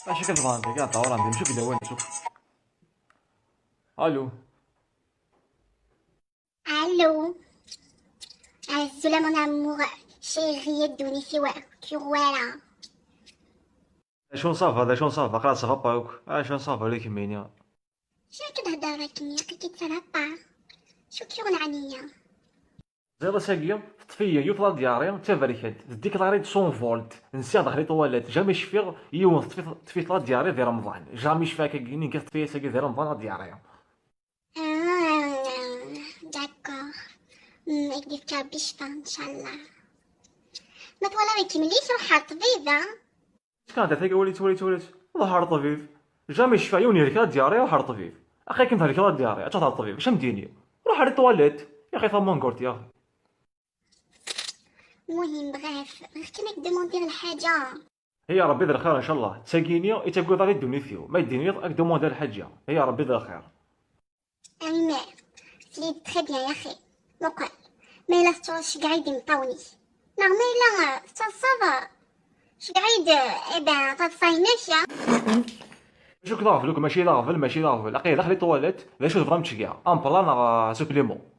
ماشي كتبغى انت كاع طور عندي نشوف دواني شوف. الو. Allô? Zola, mon amour, chérie, Douni, tu vois là. شون صافا هذا شون صافا خلاص صافا باوك شون صافا ولا كمينيا. شنو كتهضر راكني لقيتي تسالابا؟ شو كيغن عنيا؟ زيادة ساقية تطفية يوفلا دياري تفركت ديكلاري 100 فولت نسيت دخلي طوالات جامي شفيغ يوم طفيت لا دياري في رمضان جامي شفاك كيني كتطفيه ساقي في رمضان دياري. داكور. يدير كربي يشفى ان شاء الله. ما تولى ما يكمليش روح على الطبيب. كانت ثاقي وليت ظهر طبيب جامي شفا يوني ركلا دياري وحر طبيب اخي كنت ركلا دياري اتشهر الطبيب اش مديني روح على الطواليت يا اخي ثمون قلت يا اخي. المهم بغاف كنك دوموندير الحاجة. هي ربي ذا الخير ان شاء الله تساقيني يتقول غادي دوني فيو ما يديني اك دوموندير الحاجه هي ربي ذا الخير. انا سليت تخي بيان يا اخي مقال ما الا ستوش قاعد مطاوني لا ما الا صافا شقعيد ابا تتصايناش يا شوك لافل ماشي لافل اقي داخلي طواليت لا شوف فغام تشكيها ان بلان سوبليمون.